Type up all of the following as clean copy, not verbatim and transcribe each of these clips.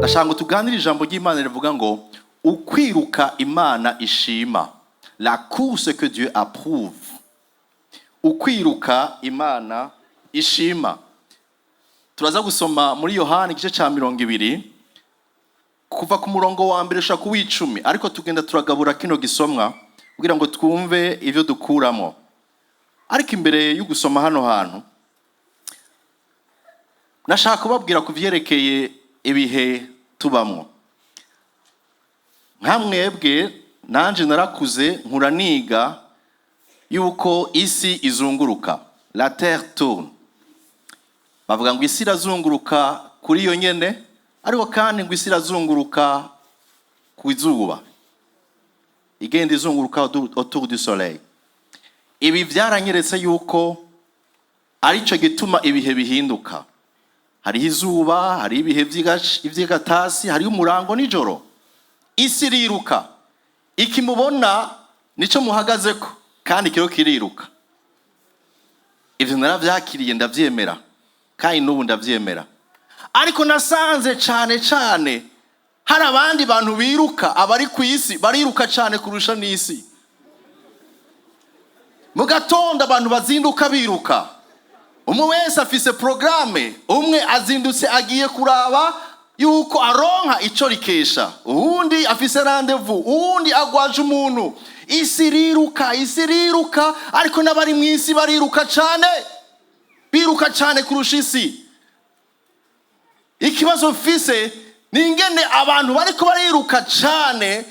ndashaka tuganira ijambo ry'Imana rivuga ngo ukwiruka Imana ishima, la course que Dieu approuve. Ukwiruka Imana ishima. Turaza gusoma muri Yohana igice ca 20 kuva ku murongo wa mbere ushaka ku w'icumi, ariko tugenda turagabura kino gisomwa kugira ngo twumve ivyo dukuramo. Ariko imbere yo gusoma hano hantu nashaka kubabwira ku vyerekeye ibihe tubamwo. Nkamwebwe nanje narakuze nkura niga yuko isi izunguruka, la terre tourne. Bavuga ngo isi irazunguruka kuri yo nyene, ariko kandi ngo isi irazunguruka ku izuba, igenda izunguruka autour du soleil. Ibi vyaranyeretse yuko arico gituma ibihe bihinduka. Hari izuba, hari ibihe vy'igatasi, hari umurango nijoro. Isi iriruka, ikimubona nico muhagazeko, kandi kiro kiriruka. Ivyo naravyakiriye ndavyemera, kandi n'ubu ndavyemera. Ariko nasanze cane hari abandi bantu biruka, abari ku isi bariruka cane kurusha n'isi. Mu gatondo abantu bazinduka biruka, umwe wese afise programme. Umwe azindutse agiye kuraba yuko aronka ico rikesha, uwundi afise rendezvous, uwundi agwaje umuntu. Isi iriruka, ariko n'abari mu isi bariruka cane, biruka cane kurusha isi. Ikibazo mfise ni ingene abantu bariko bariruka cane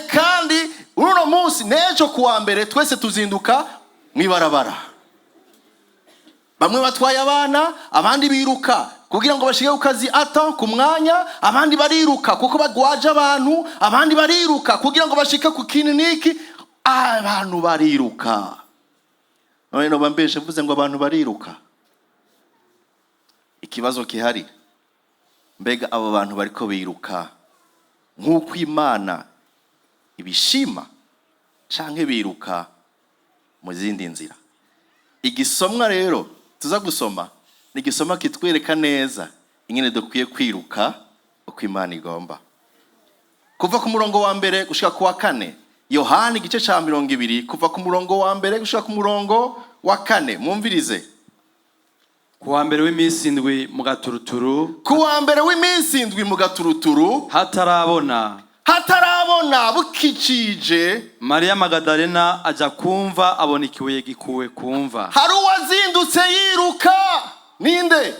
kandi uno munsi nejo kuwa mbere twese tuzinduka mwibarabara. Bamwe batwaye abana, abandi biruka kugira ngo bashike ku kazi ku mwanya, abandi bariruka kuko bagwaje abantu, abandi bariruka kugira ngo bashike ku kininiki. Abantu bariruka. None no bambeshe mvuze ngo abantu bariruka. Ikibazo kihari, mbega abo bantu bariko biruka nk'uko Imana ibishima canke biruka mu zindi nzira? Igisomwa rero tuza gusoma ni igisoma kitwereka neza ingene dukwiye kwiruka uko Imana igomba. Kuva ku murongo wa mbere gushika ku wa 4, Yohana igice ca 20, kuva ku murongo wa mbere gushika ku murongo wa 4. Mwumvirize. Kuwa mbere w'imisi indwi mu gaturuturu, kuwa mbere w'imisi indwi mu gaturuturu, hatarabona bukicije, Mariya Magadalena aja kumva abona ikibuye gikuwe kumva. Hari uwazindutse yiruka. Ninde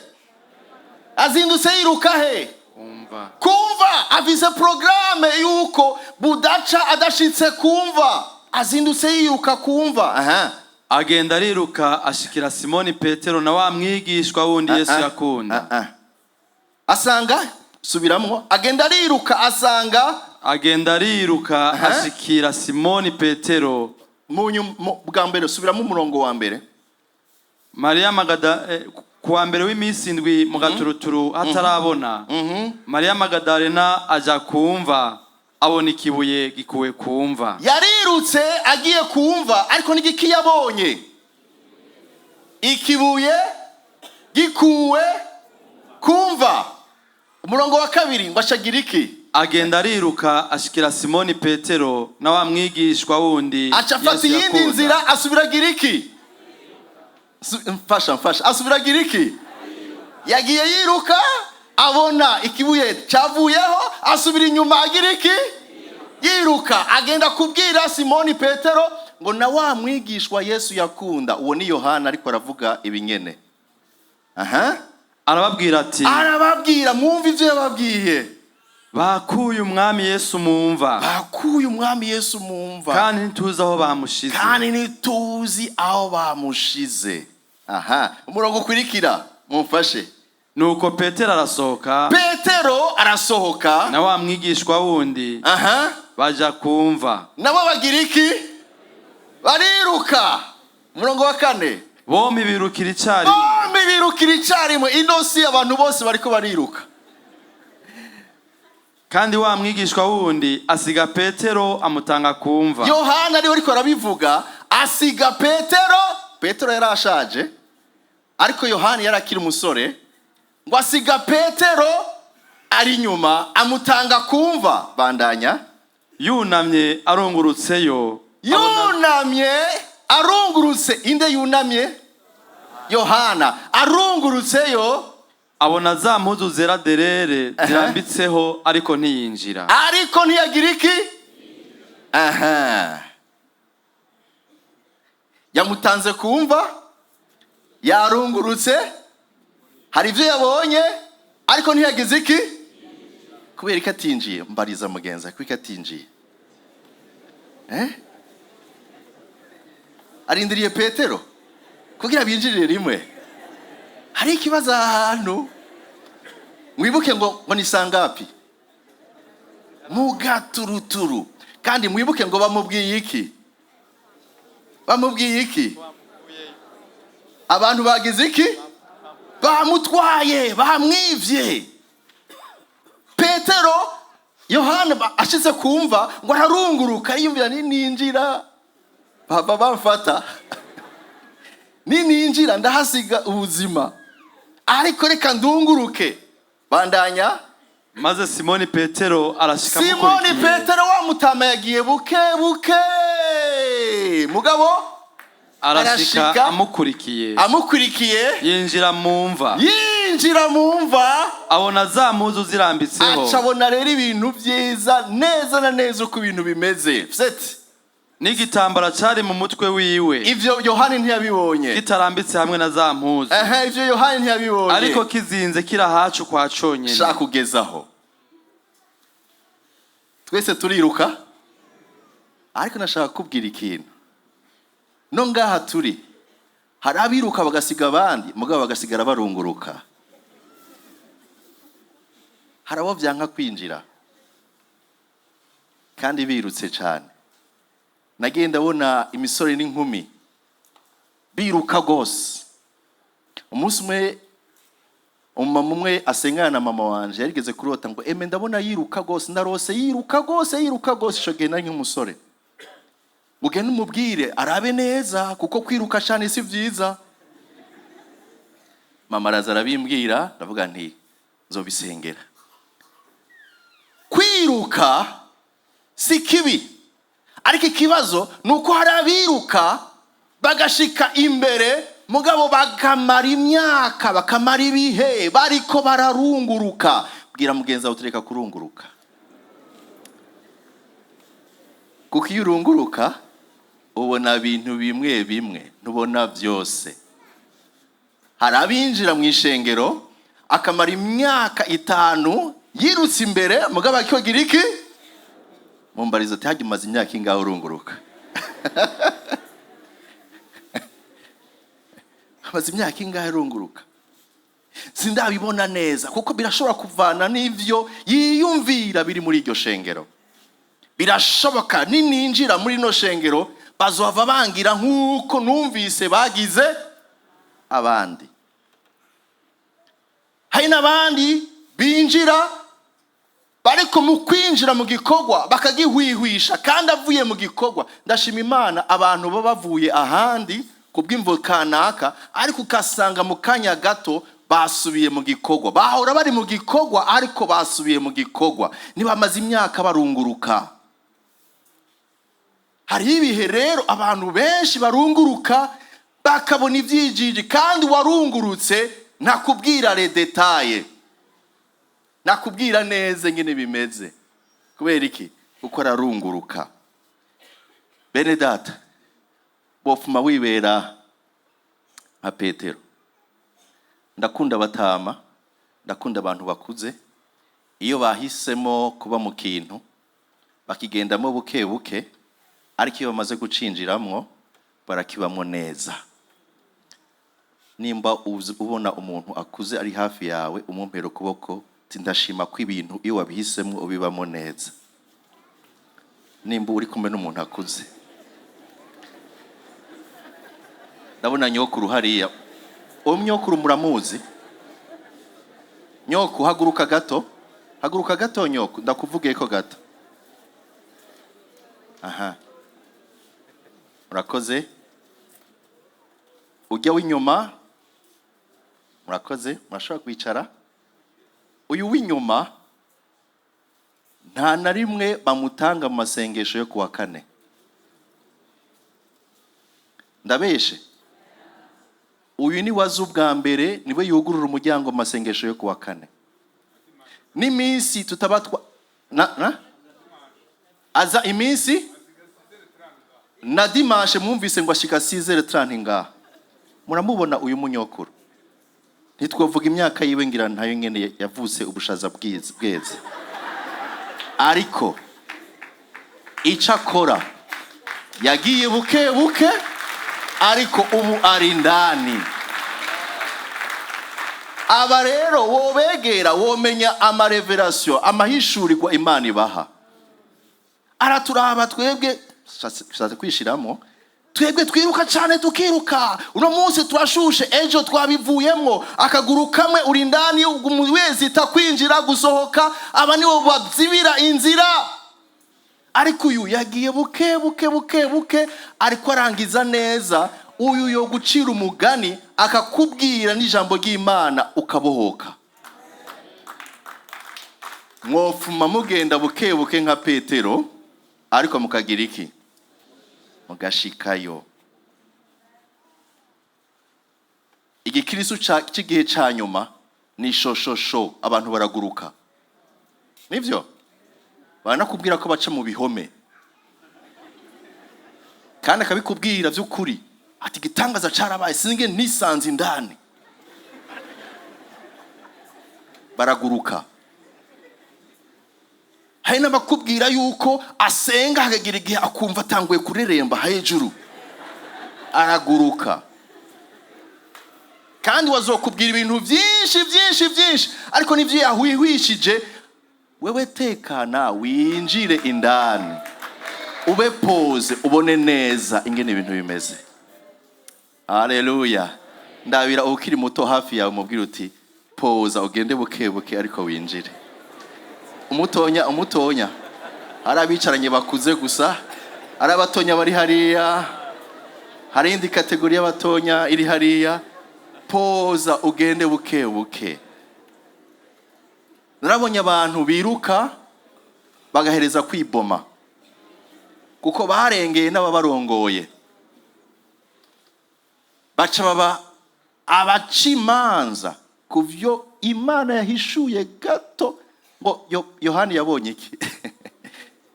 azindutse yiruka he? Kumva. Afise programme yuko budaca adashitse kumva, azindutse yiruka kumva. Agenda ariruka ashikira Simoni Petero na wa mwigishwa wundi Yesu yakunda. Asanga, subiramwo, agenda ariruka ashikira Simoni Petero. Bwa mbere subiramo umurongo wa mbere. Mariya Magadalena kuwa mbere w'imisi indwi mu gaturuturu hatarabona, Mariya Magadalena aja kumva abona ikibuye gikuwe kumva. Yarirutse agiye kumva, ariko n'igiki yabonye? Ikibuye gikuwe kumva. Umurongo wa 2 ngo ashagira iki? Agenda ariruka ashikira Simoni Petero na wa mwigishwa wundi acafata iyindi nzira, asubiragira iki? Mfasha asubiragira iki? Yagiye yiruka, abona ikibuye cyavuyeho, asubira inyuma agira iki? Yiruka. Agenda kubwira Simoni Petero ngo na wa mwigishwa Yesu yakunda. Uwo ni Yohana ariko aravuga ibinyene. Arababwira ati, mwumva ivyo yababwiye. Bakuye umwami Yesu mumva. Kandi ntituzi aho bamushize. Umurongo ukurikira mumfashe. Nuko Petero arasohoka na wa mwigishwa wundi baja kumva. Nabo bagira iki? Bariruka. Umurongo wa 4. Bombi birukira icyarimwe. Inosi abantu bose bariko bariruka. Kandi wa mwigishwa wundi asiga Petero amutanga kumva. Yohana ariwe ariko arabivuga, asiga Petero yarashaje, ariko Yohana yarakiri umusore, ngo asiga Petero ari nyuma amutanga kumva. Bandanya. Yunamye arungurutseyo. Yunamye arungurutse. Inde yunamye? Yohana. Arungurutseyo. Abona za mpuzu zera derere zirambitseho ariko ntiyinjira. Ariko ntiyagira iki? Yamutanze kumva, yarungurutse, hari ibyo yabonye, ariko ntiyagize iki? Kubera ko atinjiye. Mbariza mugenza kuko atinjiye. Arindiriye Petero kugira binjirire rimwe. Hari ikibazo ahantu. Mwibuke ngo ni sangapi? Mu gaturuturu. Kandi mwibuke ngo bamubwiye iki? Bamubwiye iki? Abantu bagize iki? Bamutwaye, bamwivye. Petero, Yohana ashize kumva ngo ararunguruka yumvira ninjira. Baba bamfata. Ninjira ndahasiga ubuzima. Ariko reka ndunguruke. Bandanya. Maze Simoni Petero arashika mukurikiye. Simoni Petero wa mutama yagiye buke buke. Mugabo arashika amukurikiye. Amukurikiye. Yinjira mu mva. Yinjira mu mva. Abona za mpuzu zirambitseho. Acabona rero ibintu byiza neza na neza uko ibintu bimeze. Fseti. N'igitambara cyari mu mutwe wiwe. Ivyo Yohana ntiyabibonye. Gitarambitse hamwe na za mpuzu. Ivyo Yohana ntiyabibonye. Ariko kizinze kirahacu kwa conyene. Shaka kugezaho. Twese turiruka. Ariko nashaka kubwira ikintu. No ngaha turi. Hari abiruka bagasiga abandi, mugabo bagasigara barunguruka. Hari abo byanka kwinjira. Kandi birutse cyane. Nagenda bona imisore n'inkumi biruka gose. Umunsi umwe umama umwe asengana na mama wanje yarigeze kurota ngo ndabona yiruka gose, ndarose yiruka gose shogena nk'umusore. Mugende umubwire arabe neza kuko kwiruka cyane si byiza. Mama araza arabimbwira, ndavuga nti nzobisengera. Kwiruka si kibi. Ariko ikibazo nuko hari abiruka bagashika imbere mugabo bakamara imyaka bakamara ibihe bariko bararunguruka. Bwira mugenza utureka kurunguruka. Kuko iyo urunguruka ubona ibintu bimwe bimwe, ntubona byose. Hari abinjira mu ishengero akamara imyaka 5 yirutse imbere mugabo akigira iki? Mumbarizo ati umaze imyaka ingahe urunguruka? Amaze imyaka ingahe urunguruka? Sindabibona neza kuko birashobora kuvana n'ivyo yiyumvira biri muri iryo shengero. Birashoboka ninjira muri no shengero bazova bangira nkuko numvise bagize abandi. Hari n'abandi binjira bariko mu kwinjira mu gikorwa bakagihwihwisha kandi avuye mu gikorwa. Ndashima Imana abantu baba bavuye ahandi kubw'imvo kanaka ariko ukasanga mu kanya gato basubiye mu gikorwa. Bahora bari mu gikorwa ariko basubiye mu gikorwa. Nibamaze imyaka barunguruka. Hari ibihe rero abantu benshi barunguruka bakabona ivyijiji kandi warungurutse nakubwira le detaye. Nakubwira neza ngene bimeze. Kubera iki? Uko ararunguruka. Bene data, bofuma wibera nka Petero. Ndakunda batama, ndakunda abantu bakuze. Iyo bahisemo kuba mu kintu, bakigendamo buke buke, ariko iyo bamaze gucinjiramwo, barakibamwo neza. Nimba ubona umuntu akuze ari hafi yawe, umumpera ukuboko, ndashima ko ibintu iyo wabihisemo ubibamo neza. Nimba uri kumwe n'umuntu akuze. Ndabona nyokuru hariya. Nyokuru muramuzi? Nyoku haguruka gato. Haguruka gato nyoku, ndakuvugiye ko gato. Aha. Murakoze. Ujya w'inyuma. Murakoze, murashobora kwicara. Uyu w'inyuma nta na rimwe bamutanga mu masengesho yo kuwa kane. Ndabeshe uyu ni wazi ubwa mbere niwe yugurura umuryango mu masengesho yo kuwa kane. N'iminsi tutabatwa aza iminsi na dimanche mwumvise ngo ashika 6h30 ngaha. Muramubona uyu munyokuru, ntitwavuga imyaka yiwe ngira ntayo nyene yavutse ubushaza bweze, ariko ica akora yagiye buke buke, ariko ubu ari ndani. Aba rero wobegera womenya amarevelation, amahishurirwa Imana ibaha. Araturaba twebwe shaze kwishiramo, twebwe twiruka cyane tukiruka, uno munsi turashushe, ejo twabivuyemo, akaguru kamwe uri ndani, wese takwinjira gusohoka, aba nibo bazibira inzira. Ariko uyu yagiye buke buke buke buke, ariko arangiza neza. Uyu yo gucira umugani akakubwira n'ijambo ry'Imana ukabohoka. Mwofuma mugenda buke buke nka Petero, ariko mukagira iki? Mugashikayo. Igikristo cy'igihe ca nyuma ni shoshosho, abantu baraguruka. Nivyo? Banakubwira ko baca mu bihome, kandi akabikubwira by'ukuri ati gitangaza carabaye singe nisanze indani. Baraguruka. Hari n'abakubwira yuko asenga hagagira igihe akumva atanguye kureremba hejuru, araguruka. Kandi wazokubwira ibintu byinshi, ariko nivyo yahwihwishije. Wewe tekana winjire indani, ube pose, ubone neza ingene ibintu bimeze. Haleluya. Ndabira ukiri muto hafi yawe mubwira uti poza ugende buke buke ariko winjire. Umutonya hari abicaranye bakuze gusa, hari abatonya bari hariya, hari indi kategori y'abatonya iri hariya. Poza ugende buke buke. Narabonye abantu biruka bagahereza kwiboma kuko barengeye n'ababarongoye, baca baba abacimanza kuvyo Imana yahishuye gato. Ngo Yohani yabonye iki?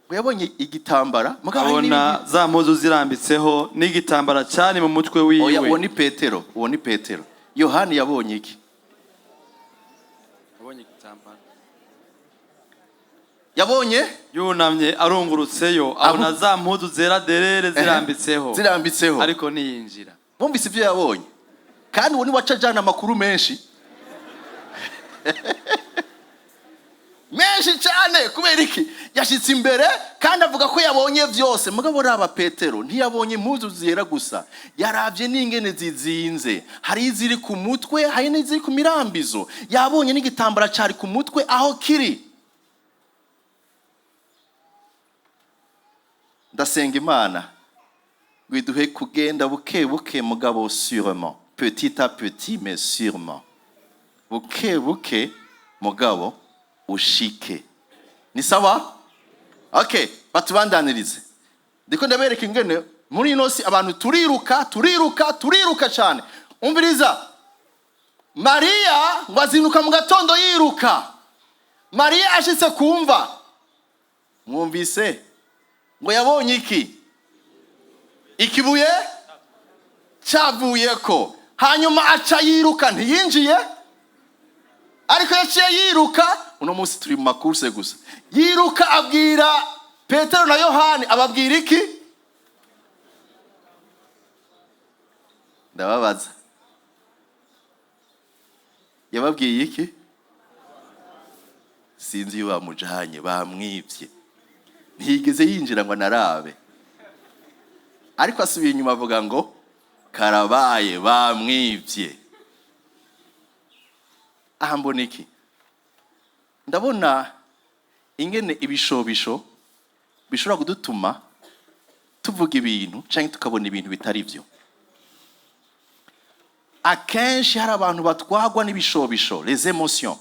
Ngo yabonye igitambara, abona za mpuzu zirambitseho n'igitambara cyane mu mutwe wiwe. Oya, uwo ni Petero. Yohani yabonye iki? Yabonye igitambara. Yabonye yunamye arungurutseyo, abona za mpuzu zera derere zirambitseho, ariko niyinjira. Mwumvise ibyo yabonye? Kandi uwo ni wacajana amakuru menshi menshi cyane. Kubera iki? Yashitse imbere kandi avuga ko yabonye byose. Mugabo raba Petero ntiyabonye impuzu zera gusa, yaravye n'ingene zizinze. Hari iziri ku mutwe, hari n'iziri ku mirambizo. Yabonye n'igitambara cyari ku mutwe aho kiri. Ndasenga Imana gwiduhe kugenda buke buke mugabo sûrement, petit à petit mais sûrement. Buke buke mugabo ushike. Ni sawa? Okay, batubandanirize. Ndiko ndabereka ingene muri inosi abantu turiruka cyane. Umviriza. Maria ngwazinuka mu gatondo yiruka. Maria ashitse kumva. Mwumvise? Ngo yabonye iki? Ikibuye cyavuyeko. Hanyuma aca yiruka, ntiyinjiye, ariko yaciye yiruka. Uno munsi turi mu makurse gusa. Yiruka abwira Petero na Yohani, ababwira iki? Ndababaza. Yababwiye iki? Sinzi iyo bamujanye, bamwivye. Ntiyigeze yinjira ngo narabe, ariko asubiye inyuma avuga ngo karabaye bamwivye. Aha mbona iki? Ndabona ingene ibishobisho bishobora kudutuma tuvuga ibintu cyangwa tukabona ibintu bitari byo. Akenshi hari abantu batwagwa n'ibishobisho, les émotions.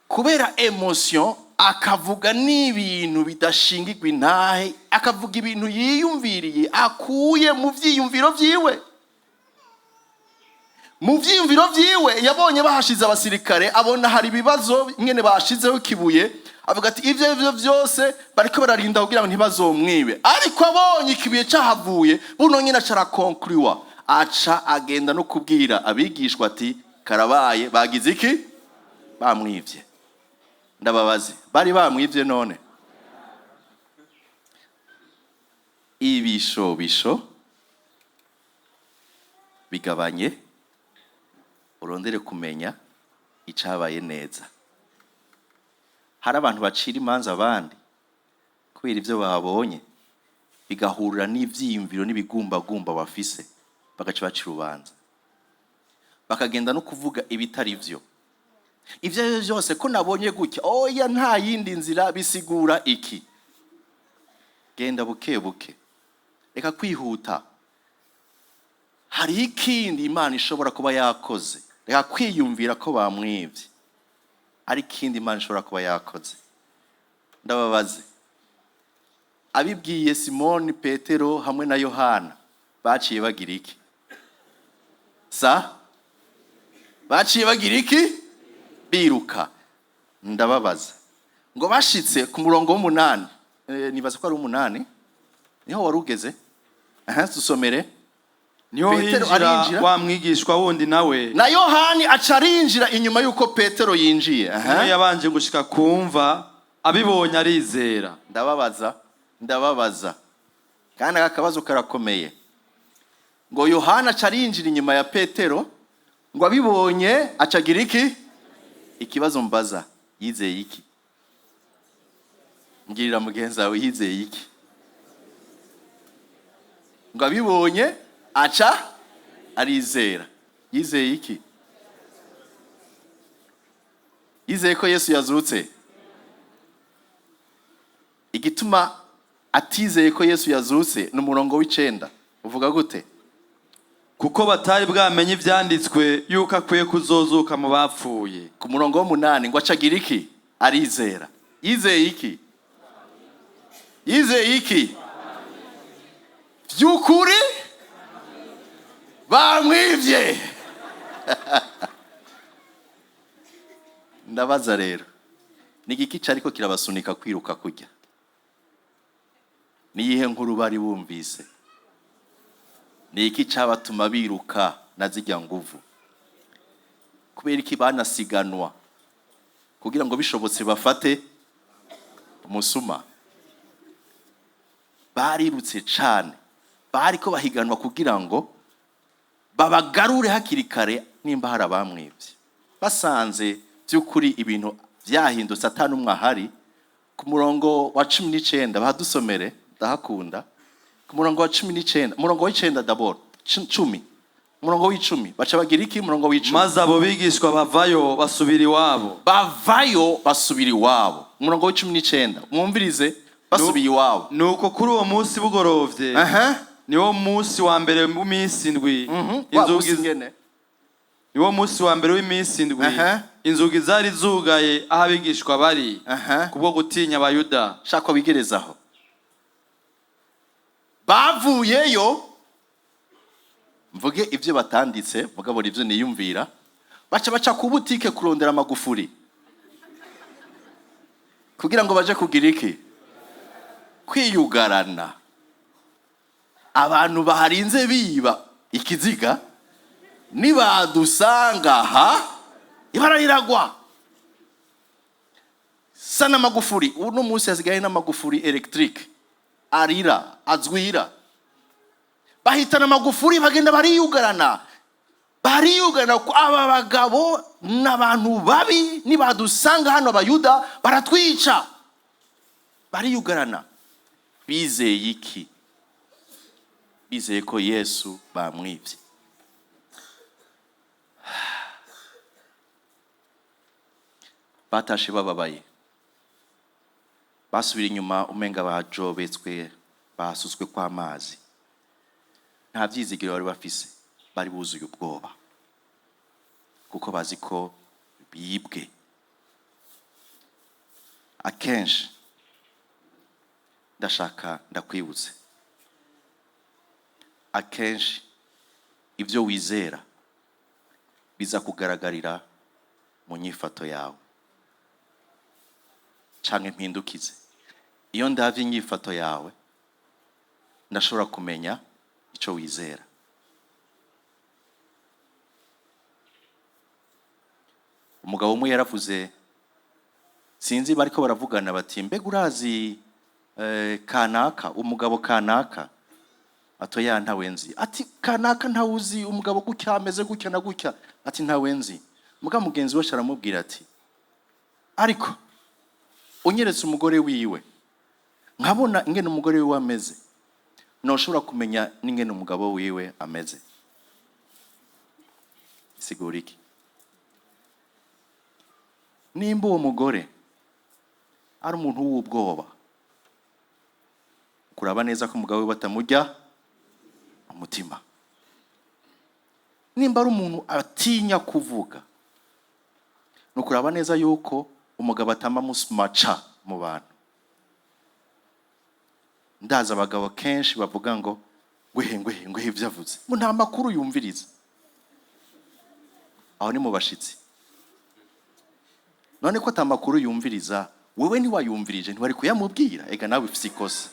Kubera émotion akavuga n'ibintu bidashingirwa intahe, akavuga ibintu yiyumviriye akuye mu vyiyumviro vyiwe. Mu vyiyumviro vyiwe yabonye bahashize abasirikare, abona hari ibibazo nyene bashizeho kibuye, avuga ati ivyo vyose bariko bararinda kugira ngo ntibazomwibe. Ariko abonye ikibuye cahavuye, buno nyene acara conclure, aca agenda no kubwira abigishwa ati karabaye, bagize iki? Bamwivye. Ndababaze, bari bamwivye none? Ibishobisho bigabanye, urondere kumenya icabaye neza. Hari abantu bacira imanza abandi kubera ivyo babonye, bigahurira n'ivyiyumviro n'ibigumbagumba bafise, bagaca bacira urubanza, bakagenda no kuvuga ibitari vyo. Ivyo vyose ko nabonye gutya, oya nta yindi nzira, bisigura iki? Genda buke buke, reka kwihuta. Hari ikindi Imana ishobora kuba yakoze, reka kwiyumvira ko bamwivye, ari ikindi Imana ishobora kuba yakoze. Ndababaze, abibwiye Simoni Petero hamwe na Yohana baciye bagira iki? Baciye bagira iki? Biruka. Ndababaza, ngo bashitse ku murongo w'8, nibaza ko ari 8, niho warugeze. Dusomere. Niho hinjira wa mwigishwa wundi nawe, na Yohani aca arinjira inyuma yuko Petero yinjiye. Niwe yabanje gushika kumva, abibonye arizera. Ndababaza kandi akabazo karakomeye, ngo Yohana aca arinjira inyuma ya Petero, ngo abibonye aca agira iki? Ikibazo mbaza, yizeye iki? Mbwirira mugenzi wawe, yizeye iki? Ngo abibonye aca arizera. Yizeye iki? Yizeye ko Yesu yazutse. Igituma atizeye ko Yesu yazutse ni umurongo w'9. Uvuga gute? Kuko batari bwamenye ivyanditswe yuko akwiye kuzozuka mu bapfuye. Ku murongo w'8 ngo acagira iki? Arizera. Yizeye iki? Yizeye iki? Vyukuri bamwivye. Ndabaza rero, ni igiki cariko kirabasunika kwiruka kujya? Ni yihe nkuru bari bumvise? Ni iki cabatuma biruka na zijya nguvu? Kubera iki banasiganwa kugira ngo bishobotse bafate umusuma? Barirutse cane, bariko bahiganwa kugira ngo babagarure hakiri kare nimba hari abamwivye. Basanze by'ukuri ibintu vyahindutse atanumwe ahari. Ku murongo wa 19 bahadusomere, ndahakunda. Ku murongo wa 19, murongo w'9 d'abord, 10. Murongo w'10 baca bagira iki? Murongo w'10, maze abo bigishwa bavayo basubira iwabo. Basubira iwabo. Murongo w'19 mwumvirize, basubiye iwabo. Nuko kuri uwo munsi bugorovye, niwo munsi wa mbere mu minsi indwi, niwo munsi wa mbere w'iminsi indwi, inzugi zari zugaye aho abigishwa bari, kubwo gutinya Abayuda. Shaka bigerezaho. Bavuyeyo, mvuge ivyo batanditse, mugabo ivyo niyumvira, baca ku butike kurondera amagufuri kugira ngo baje kugira iki? Kwiyugarana. Abantu baharinze biba ikiziga, nibadusanga ibara riragwa. Sana magufuri, uno munsi hasigaye n'amagufuri electric, arira, azwira. Bahitana amagufuri bagenda bariyugarana. Aba bagabo n'abantu babi, nibadusanga hano Abayuda baratwica. Bariyugarana. Bizeye iki? Bizeye ko Yesu bamwivye. Batashe bababaye, basubira inyuma umenga bajobetswe, basuswe kwa mazi. Nta vyizigiro bari bafise, bari buzuye ubwoba, kuko bazi ko bibwe. akenshi ndashaka ndakwibutse, akenshi ibyo wizera biza kugaragarira mu nyifato yawe. Canke mpindukize, iyo ndavye inyifato yawe ndashobora kumenya ico wizera. Umugabo umwe yaravuze, sinzi bariko baravugana bati mbega urazi kanaka, umugabo kanaka? Atoya ntawe nzi. Ati kanaka ntawuzi, umugabo gutya ameze gutya na gutya? Ati ntawe nzi. Muga mugenzi we aramubwira ati ariko unyeretse umugore wiwe nkabona ingene umugore wiwe ameze, noshobora kumenya n'ingene umugabo wiwe ameze. Sigura iki? Nimba uwo mugore ari umuntu w'ubwoba, kuraba neza ko umugabo we batamujya umutima. Nimba ari umuntu atinya kuvuga, nukuraba neza yuko umugabo atama musmacha mu bantu. Ndaza abagabo kenshi bavuga ngo ngwehe ibyavuze, ngo nta makuru yumviriza. Aho ni mu bashitsi. None ko ata makuru yumviriza, wewe ni wayumvirije, ntiwari kuyamubwira? Ega nawe ufise ikosa.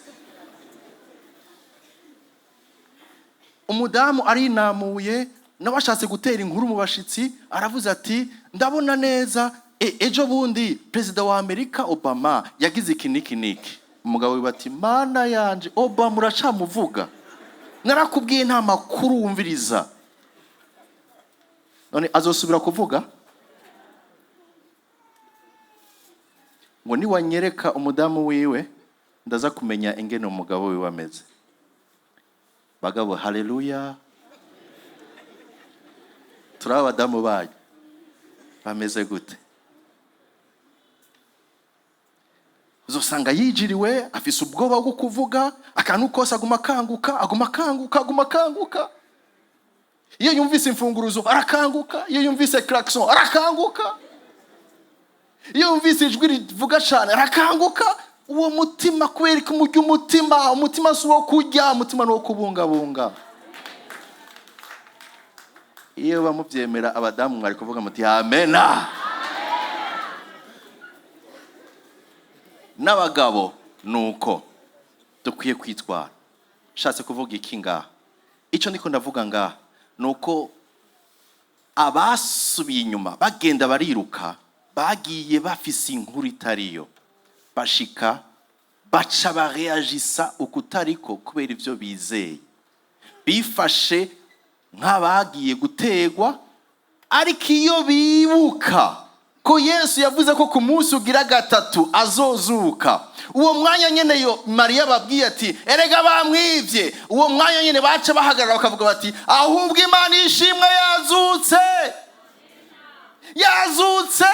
Umudamu arinamuye n'abashatse gutera inkuru mu bashitsi, aravuze ati ndabona neza ejo bundi Perezida wa Amerika Obama yagize iki niki. Umugabo we bati mana yanje, Obama uracamuvuga, narakubwiye nta makuru wumviriza. None azosubira kuvuga? Ngo niwanyereka umudamu wiwe ndaza kumenya ingene umugabo wiwe ameze. Bagabo haleluya. Turaba abadamu banyu bameze gute? Uzosanga yijiriwe, afise ubwoba bwo kuvuga, akantu kose aguma kanguka. Iyo yumvise imfunguruzo arakanguka, iyo yumvise klaxon arakanguka, iyo yumvise ijwi rivuga cyane arakanguka. Uwo mutima kubera ko umujya umutima si uwo kurya, umutima ni uwo kubungabunga. Iyo bamubyemera abadamu mwari kuvuga muti amena. N'abagabo nuko dukwiye kwitwara. Shatse kuvuga iki ngaha? Ico ndiko ndavuga ngaha nuko abasubiye inyuma bagenda bariruka, bagiye bafise inkuru itariyo, bashika baca bareagisa ukutariko kubera ivyo bizeye. Bifashe nk'abagiye gutegwa, ariko iyo bibuka ko Yesu yavuze ko ku munsi ugira gatatu azozuka, uwo mwanya nyene yo Mariya babwiye ati erega bamwivye, uwo mwanya nyene baca bahagarara bakavuga bati ahubwo Imana ishimwe yazutse,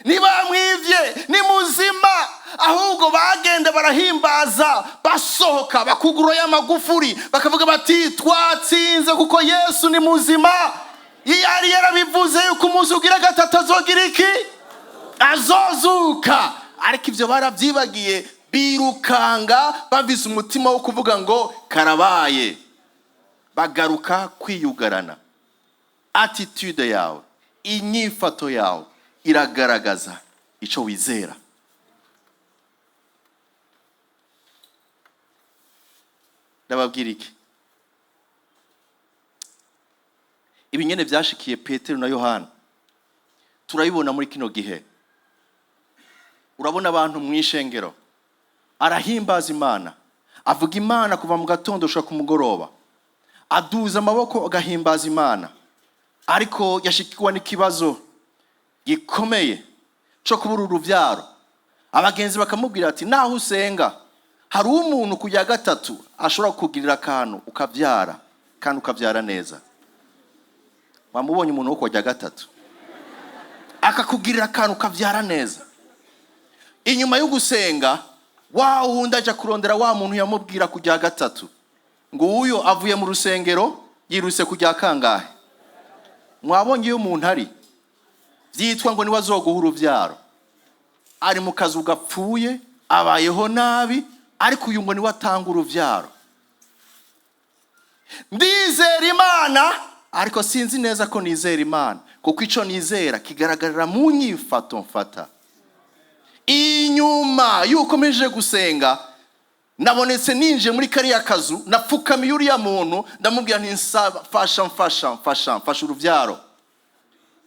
ntibamwivye, ni muzima. Ahubwo bagenda barahimbaza, basohoka bakuguro y'amagufuri bakavuga bati twatsinze kuko Yesu ni muzima. Yari yarabivuze yuko umunsi ugira gatatu azogira iki? Azozuka. Ariko ivyo baravyibagiye, birukanga bavise umutima wo kuvuga ngo karabaye. Bagaruka kwiyugarana. Attitude yawe, inyifato yawe iragaragaza ico wizera. Ndababwira iki? Ibinyene vyashikiye Petero na Yohana turabibona muri kino gihe. Urabona abantu mwishengero arahimbaza Imana, avuga Imana kuva mu gatondo ushaka ku mugoroba, aduza amaboko agahimbaza Imana, ariko yashikirwa n'ikibazo gikomeye cyo kubura uruvyaro. Abagenzi bakamubwira ati naho usenga hari umuntu kujya gatatu ashobora kugirira akantu ukavyara, kandi ukavyara neza. Wamubonye umuntu wo kujya gatatu akakugirira akantu ukavyara neza? Inyuma yo gusenga wa wundi aja kurondera wa muntu yamubwira kujya gatatu, ngo uyo avuye mu rusengero yiruse kujya kangahe? Mwabonye iyo umuntu ari vyitwa ngo ni wazoguha uruvyaro. ari mu kazu gapfuye, abayeho nabi, ariko uyu ngo niwe atanga uruvyaro. Ndizera Imana, ariko sinzi neza ko nizera Imana, kuko ico nizera kigaragarira mu nyifato mfata. Inyuma yuko meje gusenga, nabonetse ninje muri kariya kazu, napfukamiye uriya muntu, ndamubwira nti mfasha uruvyaro.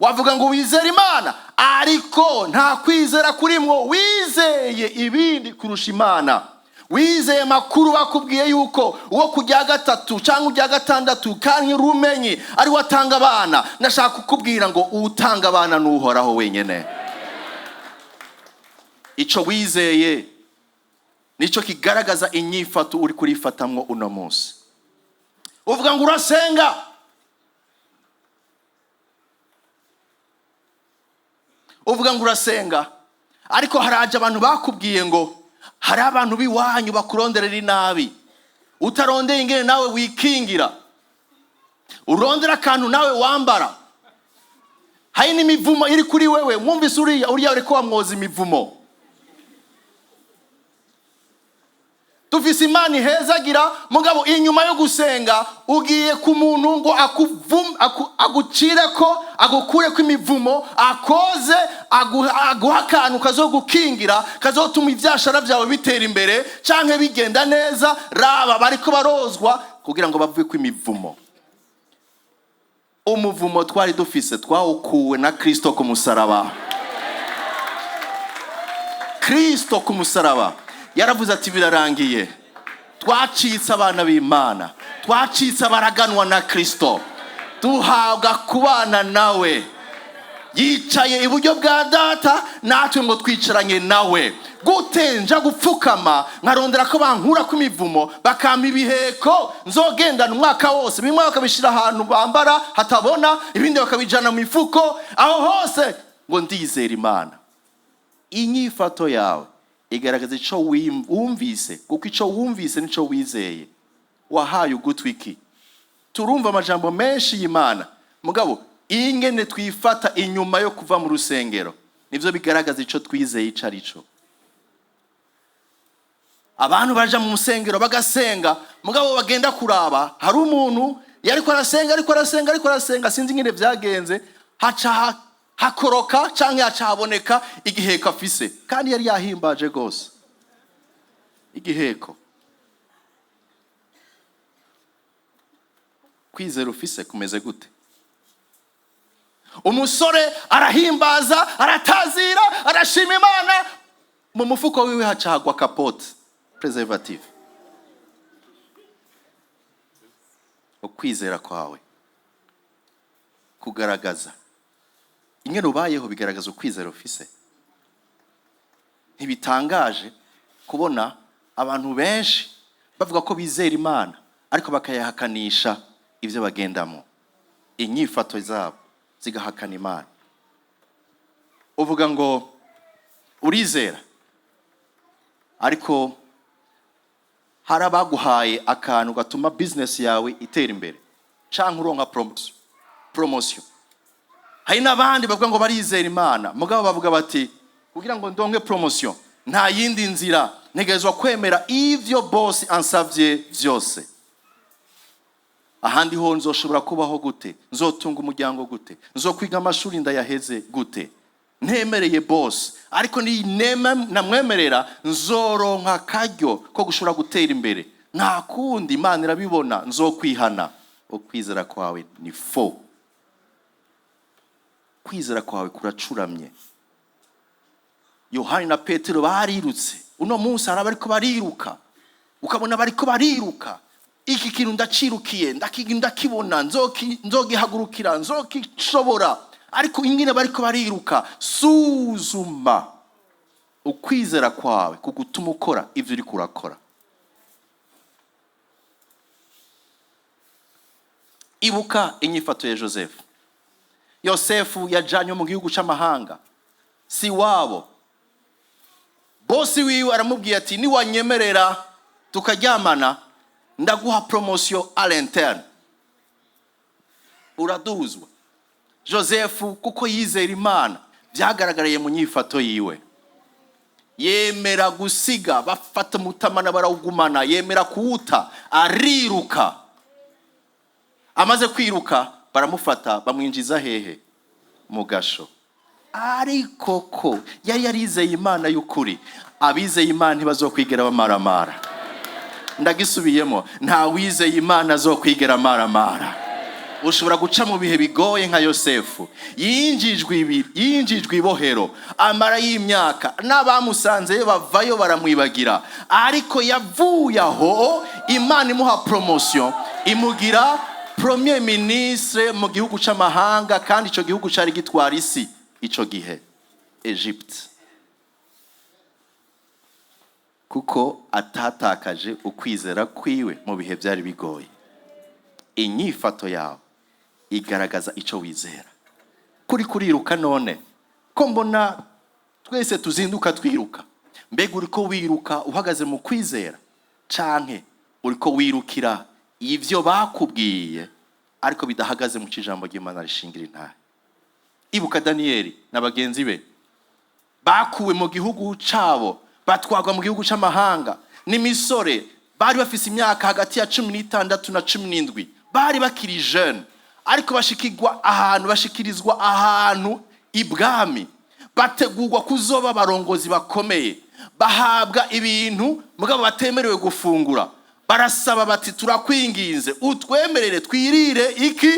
Wavuga ngo wizera Imana, ariko nta kwizera kurimwo, wizeye ibindi kurusha Imana. Wizeye makuru bakubwiye yuko uwo kujya gatatu cyangwa ujya gatandatu kandi rumenye ari watanga abana. Nashaka kukubwira ngo utanga abana n'uhoraho wenyene. Ico wizeye nico kigaragaza inyifato uri kurifatamwo uno munsi. Uvuga ngo urasenga, ariko haraje abantu bakubwiye ngo hari abantu biwanyu bakuronderera inabi. Utarondeye ingene nawe wikingira, urondera akantu nawe wambara. Hari n'imivumo iri kuri wewe, mwumvise uriya ariko wamwoza imivumo. Tufise Imana ihezagira, mugabo inyuma yo gusenga ugiye ku muntu ngo agucireko, agukureko imivumo, akoze, aguha akantu kazogukingira, kazotuma ivyashara vyawe bitera imbere canke bigenda neza. Raba bariko barozwa kugira ngo bavuye ku imivumo. Umuvumo twari dufise twawukuwe na Kristo ku musaraba. Kristo ku musaraba yaravuze ati birarangiye. Twacitse abana b'Imana, twacitse abaraganwa na Kristo, duhabwa kubana nawe. Yicaye iburyo bwa data, natwe ngo twicaranye nawe. Gutenja gupfukama nkarondera ko bankura ku mivumo, bakama ibiheko nzogendana umwaka wose. Bimwe bakabishira ahantu bambara hatabona, ibindi bakabijana mu mifuko. Aho hose ngo ndizera Imana. Inyifato yawe igaragaza ico wumvise, kuko ico wumvise nico wizeye. Wahaye ugutwiki. Turumva amajambo menshi y'Imana, mugabo ingene twifata inyuma yo kuva mu rusengero nivyo bigaragaza ico twizeye ico arico. Abantu baja mu musengero bagasenga, mugabo bagenda kuraba hari umuntu yariko arasenga sinzi ingene vyagenze, haca hakoroka canke hacahaboneka igiheko afise, kandi yari yahimbaje gose. Igiheko. Kwizera ufise kumeze gute? Umusore arahimbaza, aratazira, arashima Imana, mu mufuko wiwe hacagwa capote preservative. Ukwizera kwawe kugaragaza ingene ubayeho, bigaragaza ukwizera ufise. Ntibitangaje kubona abantu benshi bavuga ko bizera Imana ariko bakayahakanisha ivyo bagendamo. Inyifato zabo zigahakana Imana. Uvuga ngo urizera, ariko hari abaguhaye akantu gatuma business yawe itera imbere canke uronka promotion. Hari n'abandi bavuga ngo barizera Imana, mugabo bavuga bati kugira ngo ndonke promotion nta yindi nzira, ntegerezwa kwemera ivyo boss ansavye vyose. Ahandi ho nzoshobora kubaho gute? Nzotunga umuryango gute? Nzokwiga amashuri ndayaheze gute? Ntemereye boss, ariko ni namwemerera nzoronka karyo ko gushobora gutera imbere. Nta kundi, Imana irabibona, nzokwihana. Ukwizera kwawe ni fo. Kwizera kwawe kuracuramye. Yohani na Petero barirutse. Uno munsi hari abariko bariruka, ukabona bariko bariruka. Iki kintu ndacirukiye, ndakibona, nzogihagurukira, nzokishobora. Ariko ingine bariko bariruka. Suzuma ukwizera kwawe kugutuma ukora ivyo uri kurakora. Ibuka inyifato ya Yosefu. Yosefu yajanywe mu gihugu c'amahanga, si wabo. Bosi wiwe aramubwiye ati niwanyemerera tukaryamana ndaguha promotion à l'interne. Uraduzwa. Yosefu kuko yizera Imana, vyagaragariye mu nyifato yiwe. yemera gusiga, bafata umutamana barawugumana, yemera kuwuta, ariruka. Amaze kwiruka baramufata bamwinjiza hehe? Mu gasho. Ariko ko yari yarizeye Imana y'ukuri. Abizeye Imana ntibazokwigera bamaramara. Ndagisubiyemo, nta wizeye Imana azokwigera amaramara. Ushobora guca mu bihe bigoye nka Yosefu, yinjijwe ibohero, amara y'imyaka, n'abamusanze bavayo baramwibagira, ariko yavuye aho Imana imuha promotion, imugira premier ministre mu gihugu c'amahanga, kandi ico gihugu cari gitwara isi ico gihe, Egypte. Kuko atatakaje ukwizera kwiwe mu bihe byari bigoye. Inyifato yawe igaragaza ico wizera. Kuriruka none ko mbona twese tuzinduka twiruka, mbega uriko wiruka uhagaze mu kwizera, canke uriko wirukira ivyo bakubwiye ariko bidahagaze mu cijambo ry'Imana rishingira intahe? Ibuka Daniyeli n'abagenzi be bakuwe mu gihugu cabo, batwagwa mu gihugu c'amahanga, n'imisore bari bafise imyaka hagati ya 16 na 17, bari bakiri jeune, ariko bashikirizwa ahantu ibwami, bategurwa kuzoba barongozi bakomeye, bahabwa ibintu mugabo batemerewe gufungura. Barasaba bati turakwinginze utwemerere twirire iki?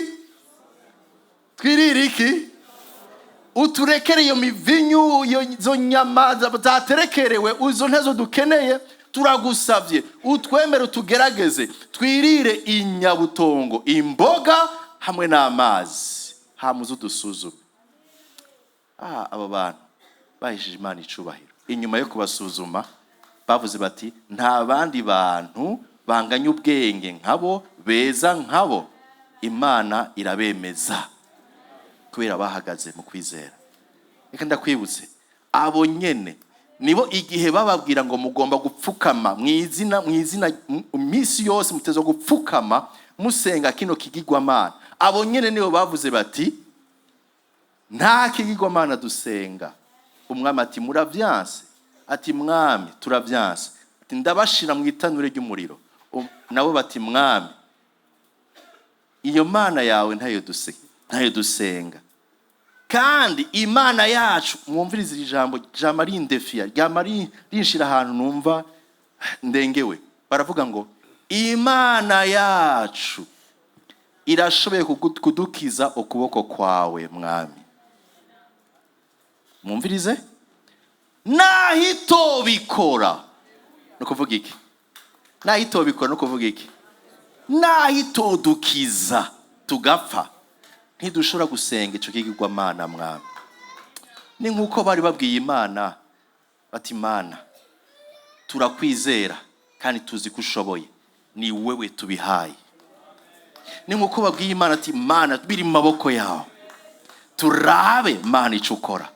Uturekere iyo mivinyu, izo nyama zaterekerewe, uzo ntezo dukeneye, turagusavye utwemere tugerageze twirire inyabutongo, imboga hamwe n'amazi, hamuze udusuzume. Abo bantu bahishije Imana icubahiro. Inyuma yo kubasuzuma bavuze bati nta bandi bantu banganya ubwenge nkabo, beza nkabo, Imana irabemeza kubera bahagaze mu kwizera. Reka ndakwibutse, abo nyene nibo igihe bababwira ngo mugomba gupfukama mwizina imisi yose, mutezo gupfukama musenga kino kigirwamana, abo nyene nibo bavuze bati nta kigirwamana dusenga. Umwami ati muravyanse? Ati mwami turavyanse. Ati ndabashira mu itanure ry'umuriro. Nabo bati mwami iyo mana yawe ntayo dusenga, kandi Imana yacu, mwumvirize iri jambo rindefia, rinshira ahantu numva ndengewe. Baravuga ngo Imana yacu irashoboye kudukiza ukuboko kwawe mwami. Mwumvirize, nahitobikora no kuvuga iki? Nahitobikora no kuvuga iki? Nahitodukiza tugapfa, ntidushobora gusenga ico kigirwamana mwami. Ni nkuko bari babwiye Imana bati Imana turakwizera kandi tuzi ko ushoboye, ni wewe tubihaye. Ni nkuko babwiye Imana ati Imana biri mu maboko yawe, turabe Imana ico ukora,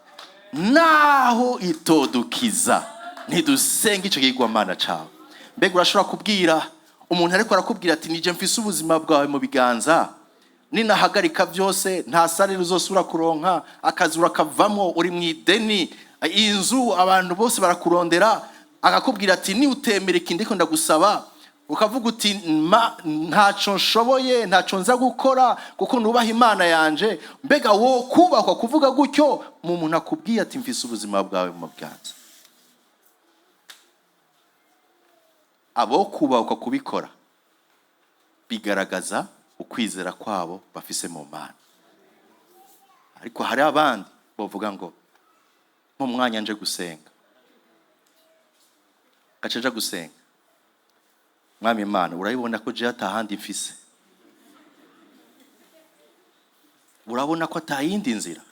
naho itodukiza ntidusenga ico kigirwamana cawe. Mbega urashobora kubwira umuntu ariko arakubwira ati nije mfise ubuzima bwawe mu biganza, ninahagarika byose nta salary uzosura kuronka, akazi urakavamo, uri mu ideni, inzu abantu bose barakurondera, akakubwira ati ni utemere ikindi ko ndagusaba, ukavuga uti ntaco nshoboye, ntaco nza gukora kuko nubaha Imana yanje. Mbega wo kubakwa kuvuga gutyo mu muntu akubwiye ati mfise ubuzima bwawe mu biganza? Abo kubakwa kubikora bigaragaza ukwizera kwabo bafise mu Mana. Ariko hari abandi bavuga ngo mu mwanya nje gusenga, gaceja gusenga, mwami Imana urabibona ko je atahandi mfise, urabona ko atayindi nzira,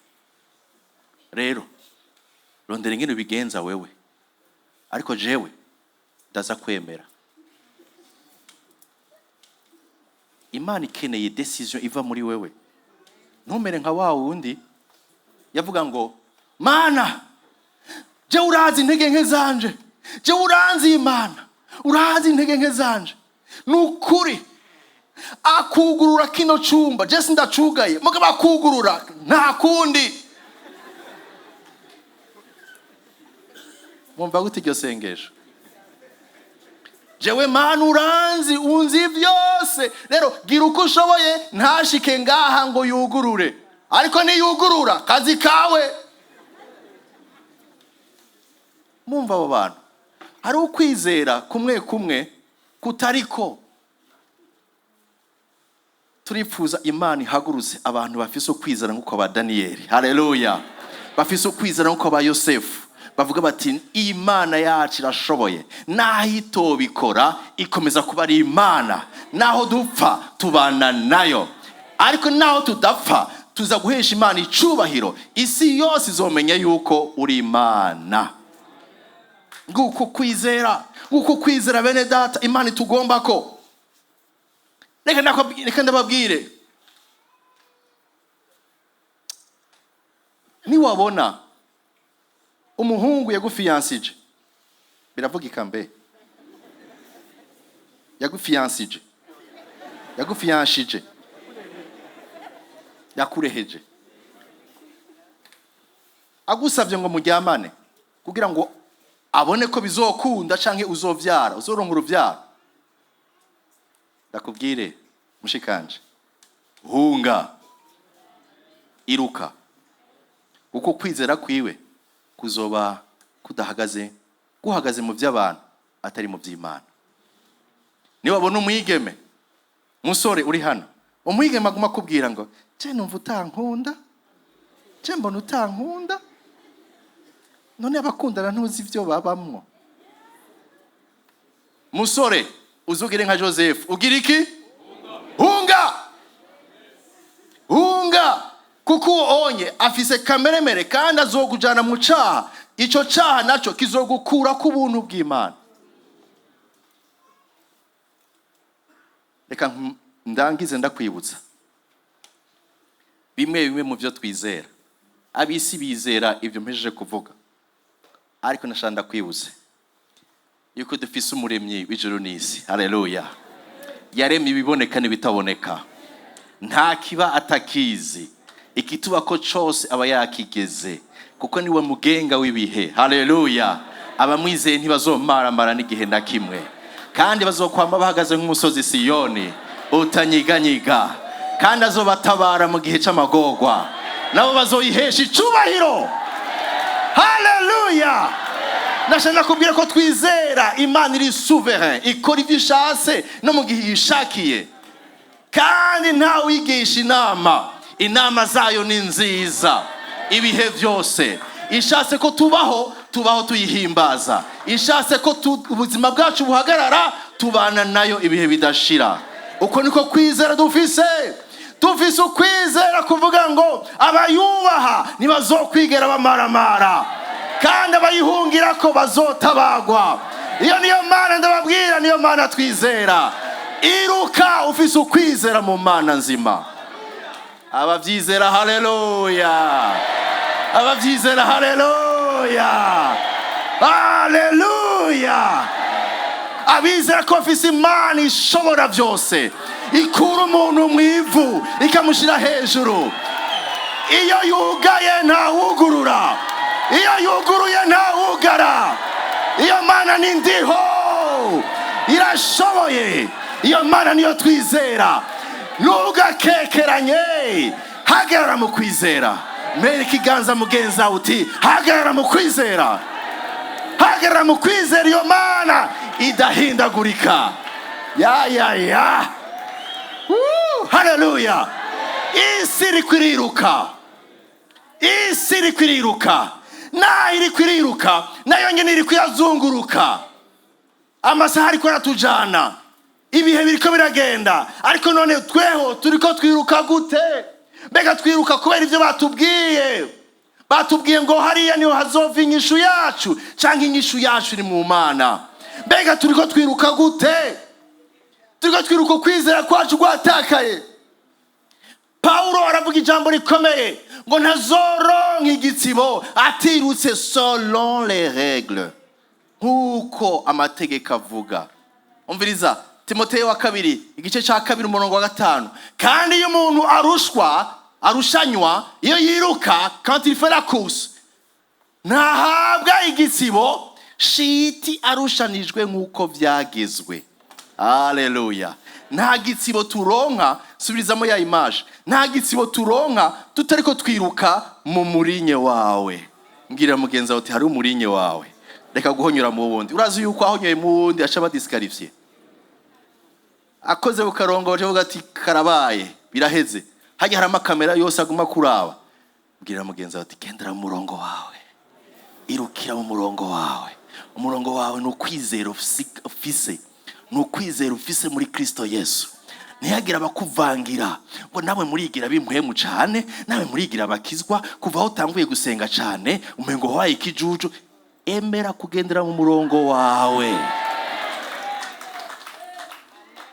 rero rondera ingene bigenza wewe, ariko jewe ndaza kwemera. Imana ikeneye decision iva muri wewe. Ntumere nka wa wundi yavuga ngo Mana je urazi intege nke zanje, je uranzi Imana, urazi intege nke zanje, nukuri akugurura kino cumba je sindacugaye, muga bakugurura nta kundi. mwumva gute iryo sengesho? Jewe Mana uranzi, unzi byose, rero gira uko ushoboye ntashike ngaha ngo yugurure, ariko niyugurura kazi kawe. Mwumva abo bantu hari ukwizera kumwe kumwe kutariko. Turifuza Imana ihagurutse abantu bafise ukwizera nk'uko ba Daniyeli, haleluya, bafise ukwizera nk'uko ba Yosefu, bavuga bati Imana yacu irashoboye, naho itobikora ikomeza kuba ari Imana, naho dupfa tubana nayo, ariko naho tudapfa tuza guhesha Imana icubahiro, isi yose izomenya yuko uri Imana. Nguko kwizera bene data Imana itugomba ko. Reka ndababwire, niwabona umuhungu yagufiyansije, biravuga ikambe, yagufiyanshije, yakureheje, agusabye ngo mujyamane kugira ngo abone ko bizokunda canke uzovyara, uzoronka uruvyaro, ndakubwire mushikanje, hunga, iruka, uko kwizera kwiwe kuzoba guhagaze mu by'abantu atari mu by'Imana. Niwabona umwigeme, musore uri hano, umwigeme aguma kubwira ngo je numva utankunda, je mbona utankunda, none abakundana ntuzi ibyo babamwo. Musore uzugire nka Joseph, ugira iki? Hunga, kuko onye afise kameremere kandi azokujana mu caha, ico caha naco kizogukura ku buntu bw'Imana. Reka ndangize ndakwibutsa bimwe mu byo twizera. Abisi bizera ibyo mpejeje kuvuga, ariko nashanda kwibutse yuko dufise umuremyi w'ijuru n'isi, haleluya, yaremye ibiboneka n'ibitaboneka, nta kiba atakizi, ikituba ko cyose aba yakigeze, kuko niwe mugenga w'ibihe, haleluya. Abamwizeye ntibazomaramara n'igihe na kimwe, kandi bazokwamba bahagaze nk'umusozi Siyoni utanyiganyiga, kandi azobatabara mu gihe c'amagorwa, nabo bazoyihesha icubahiro, haleluya. Nashaka kubwira ko twizera Imana iri souverain, ikora ibyo ishatse no mu gihe yishakiye, kandi nta wigisha inama zayo ni nziza ibihe byose. Ishatse ko tubaho tuyihimbaza, ishatse ko ubuzima bwacu buhagarara tubana nayo ibihe bidashira. Uko niko kwizera dufise ukwizera kuvuga ngo abayubaha ntibazokwigera bamaramara, kandi abayihungira ko bazotabagwa. Iyo niyo Mana ndababwira, niyo Mana twizera. Iruka ufise ukwizera mu Mana nzima. Abavyizera haleluya, abavyizera haleluya, haleluya. Abizera ko ufise Imana ishobora byose, ikura umuntu mu ivu ikamushira hejuru. Iyo yugaye ntawugurura, iyo yuguruye ntawugara. Iyo Mana ni ndiho, irashoboye. Iyo Mana niyo twizera. Ntugakekeranye, hagarara mu kwizera. Mbere ikiganza mugenza uti hagarara mu kwizera, hagarara mu kwizera. Iyo Mana idahindagurika, ya haleluya. Isi iri kwiriruka, na iri kwiriruka, nayo nyine iri kuyazunguruka. Amasaha ariko aratujana, ibihe biriko biragenda, ariko none tweho turiko twiruka gute? Mbega twiruka kubera ivyo batubwiye ngo hariya niho hazova inyishu yacu, canke inyishu yacu iri mu Mana. Mbega turiko twiruka gute? Turiko twiruka kwizera kwacu gwatakaye. Paulo aravuga ijambo rikomeye ngo ntazoronka igitsibo atirutse selon les règles, nkuko amategeko avuga. Umviriza Timoteyo wa 2 igice ca 2 umurongo wa 5. Kandi iyo umuntu arushanywa, iyo yiruka, quand il fait la course, ntahabwa igitsibo shiti arushanijwe nk'uko vyagezwe. Haleluya. Nta gitsibo turonka, subirizamo ya image, nta gitsibo turonka tutariko twiruka mu murinye wawe. Mbwira mugenzi wawe uti hari umurinye wawe, reka guhonyora mu wundi. Urazi yuko ahonyoye mu wundi aca badisqualifier, akoze bukarongo bavuga ati karabaye biraheze, hajya harama kamera yose aguma kuraba. Mbwira mugenzi wawe uti gendera mu murongo wawe, irukira mu murongo wawe. Umurongo wawe ni ukwizera ufise, ni ukwizera ufise muri Kristo Yesu. Ntiyagira abakuvangira ngo nawe murigira bimpwemu cyane, nawe murigira abakizwa kuva aho utanguye gusenga cyane umengo waye ikijuju. Emera kugendera mu murongo wawe,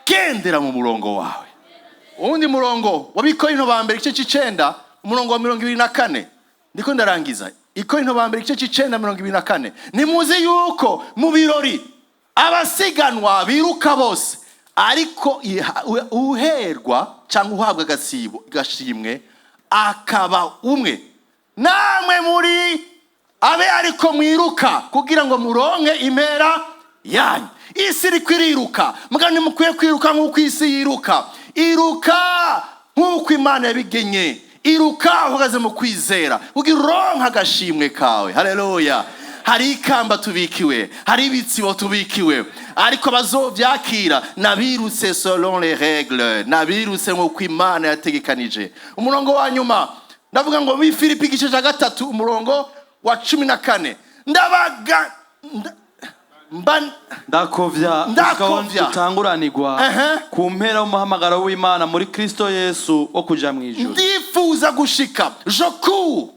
gendera mu murongo wawe. Uwundi murongo wa Bikorinto ba mbere igice c'9 umurongo wa 24, ndiko ndarangiza. Ikorinto ba mbere igice c'9 24, nimuzi yuko mu birori abasiganwa biruka bose, ariko uherwa cyangwa uhabwa gashimwe akaba umwe. Namwe muri abe ariko mwiruka kugira ngo muronke impera yanyu. Isi iri kwiruka, mugani mukwiye kwiruka nk'uko isi yiruka. Iruka nk'uko Imana yabigenye, iruka uhagaze mu kwizera kugira uronke agashimwe kawe. Haleluya. Hari ikamba tubikiwe, hari ibitsibo tubikiwe, ariko bazovyakira nabirutse selon les règles, nabirutse nk'uko Imana yategekanije. Umurongo wa nyuma ndavuga ngo bi Filipi igice cya 3 umurongo wa 14, ndakovya utanguranirwa ku mpera y'umuhamagaro w'Imana muri Kristo Yesu wo kuja mu ijuru. Ndifuza gushika, je cours,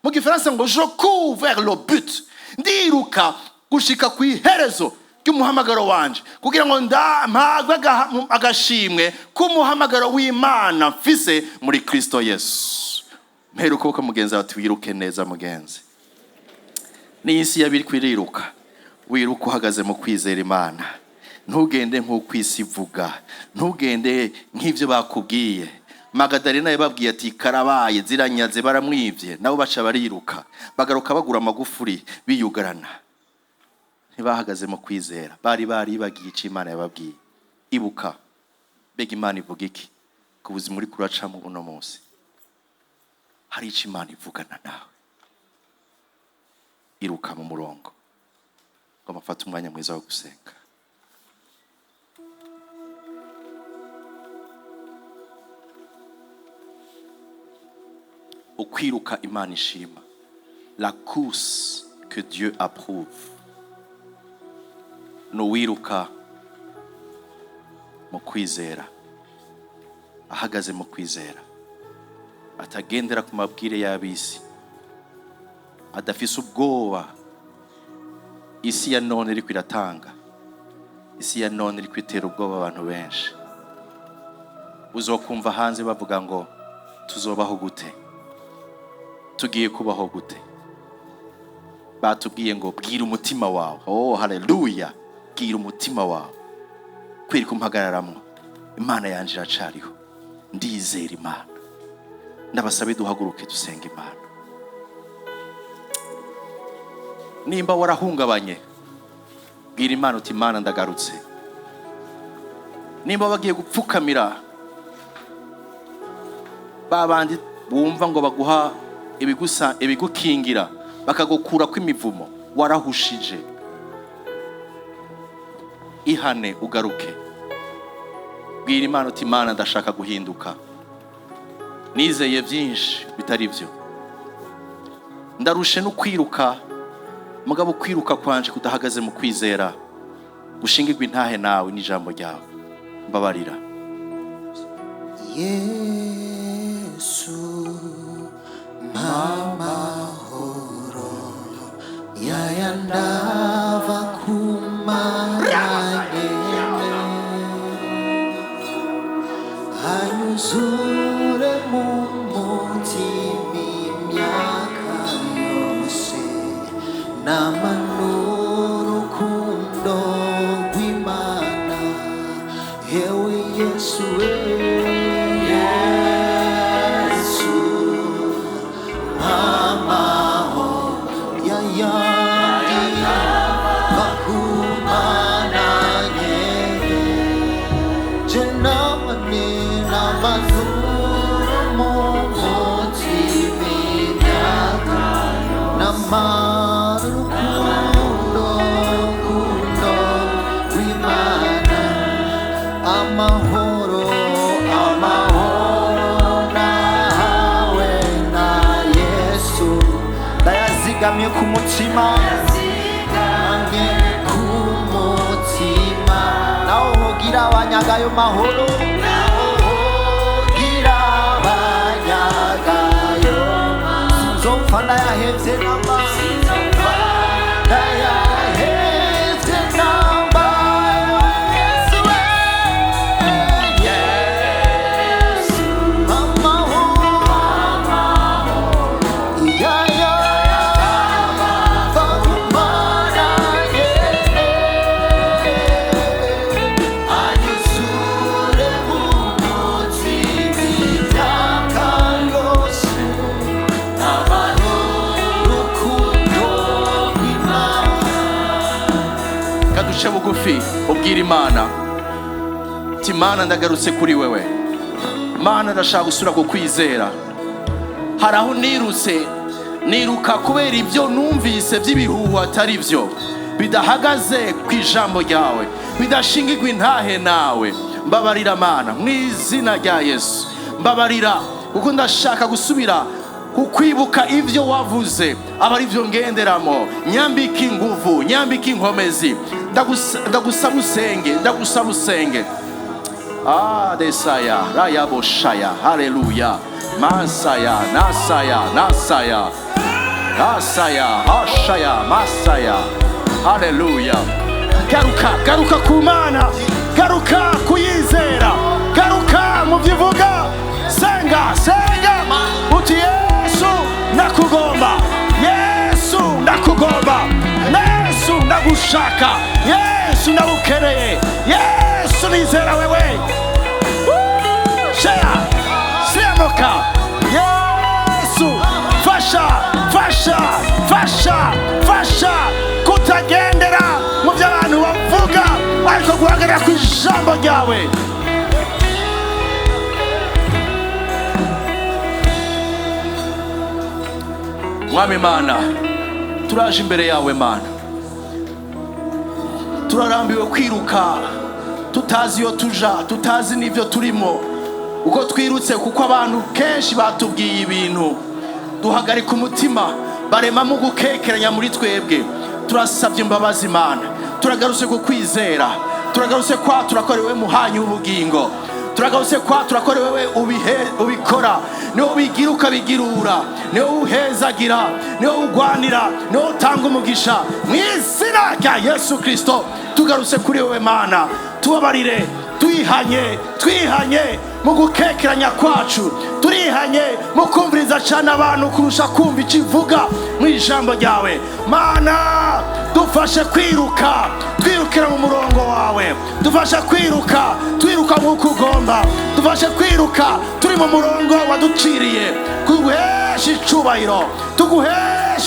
mu gifaransa ngo je cours vers le but. Ndiruka gushika ku iherezo ry'umuhamagaro wanje kugira ngo mpagwe agashimwe k'umuhamagaro w'Imana mfise muri Kristo Yesu. Mperuka ko mugenzi wawe wiruke neza mugenzi. N'isi yabiri kwiriruka, wiruka uhagaze mu kwizera Imana. Ntugende nk'uko isi ivuga, ntugende nk'ivyo bakubwiye. Magadalena yababwiye ati karabaye ziranyaze baramwivye, nabo baca bariruka bagaruka bagura amagufuri biyugarana. Ntibahagaze mu kwizera, bari bagiye ico Imana yababwiye. Ibuka, bega Imana ivuga iki ku buzima uri kuracamo uno munsi? Hari ico Imana ivugana nawe. Iruka mu murongo ngo mafata umwanya mwiza wo gusenga. Ukwiruka Imana ishima, la course que Dieu approuve. No wiruka mu kwizera, ahagaze mu kwizera, atagendera ku mabwire y'abisi, adafise ubwoba isi ya none iri kwiratanga, isi ya none iri kwitera ubwoba abantu benshi. Uzokumva hanze bavuga ngo tuzobaho gute, tugiye kubaho gute. Batubwiye ngo bwira umutima wawe. Oh haleluya, bwira umutima wawe kweri kumpagararamwo. Imana yanje iracariho, ndizera Imana. Ndabasabe duhaguruke dusenga Imana. Nimba warahungabanye, bwira Imana uti Imana ndagarutse. Nimba bagiye gupfukamira babandi bumva ngo baguha ibigukingira bakagukura kw'imivumo, warahushije, ihane ugaruke. Bwira Imana uti Imana ndashaka guhinduka, nizeye byinshi bitari byo, ndarushe no kwiruka, mugabo kwiruka kwanje kudahagaze mu kwizera gushingirwa intahe nawe n'ijambo ryawe. Mbabarira Yesu mahoro yayandava kumaranye anyuzure mu mutima imyaka yose n'amanuru urukundo rw'Imana. Yewe Yesu amahoro yayandi Zigamye ku mutima naho hogira abanyagayo mahoro hogira abanyagayo sinzopfa ndayahevye namba ndayahevye namba Yesu Yesu amahoro yeah. Duce bugufi ubwira Imana ati Mana ndagarutse kuri wewe Mana ndashaka gusura kukwizera hari aho nirutse niruka kubera ibyo numvise by'ibihuha atari byo bidahagaze ku ijambo ryawe bidashingirwa intahe nawe mbabarira Mana mu izina rya Yesu mbabarira kuko ndashaka gusubira ukwibuka ivyo wavuze abari byo ngenderamo nyambika inguvu nyambika inkomezi ndagusaba usenge desaya rayaboshaya haleluya masaya nasaya ashaya masaya haleluya garuka ku Mana garuka kuyizera garuka mu byivuga senga uti Yesu nakugomba Yesu nakugomba Yesu ndagushaka Yesu ndagukeneye Yesu nizera wewe shaya siamoka Yesu fasha kutagendera mu by'abantu bavuga ariko guhagarara ku ijambo ryawe Mwami Mana turaje imbere yawe Mana turarambiwe kwiruka tutazi iyo tuja tutazi n'ivyo turimo uko twirutse kuko abantu kenshi batubwiye ibintu duhagarika umutima barema mu gukekeranya muri twebwe turasabye imbabazi Mana turagarutse kukwizera turagarutse kwa turakorewe muhanyi w'ubugingo turagarutse kwa turakorewe ubikora niho ubigira ukabigirura niho uhezagira niho ugwanira niho utanga umugisha mu izina rya Yesu Kristo tugarutse kuri wewe Mana tubabarire twihanye mu gukekeranya kwacu turihanye mu kumviriza cyane abantu kurusha kumva ikivuga mu ijambo ryawe Mana dufashe twirukira mu murongo wawe dufashe twiruka nk'uko ugomba dufashe kwiruka turi mu murongo waduciriye tuguheshe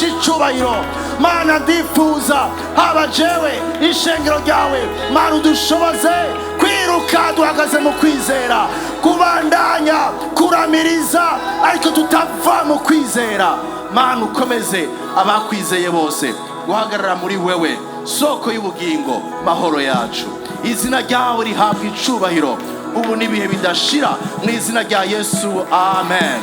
icubahiro Mana ndifuza haba jewe ishengero ryawe Mana udushoboze kwiruka duhagaze mu kwizera kubandanya kuramiriza ariko tutava mu kwizera Mana ukomeze abakwizeye bose guhagarara muri wewe soko y'ubugingo mahoro yacu izina ryawe rihabwa icubahiro ubu n'ibihe bidashira mu izina rya Yesu amen.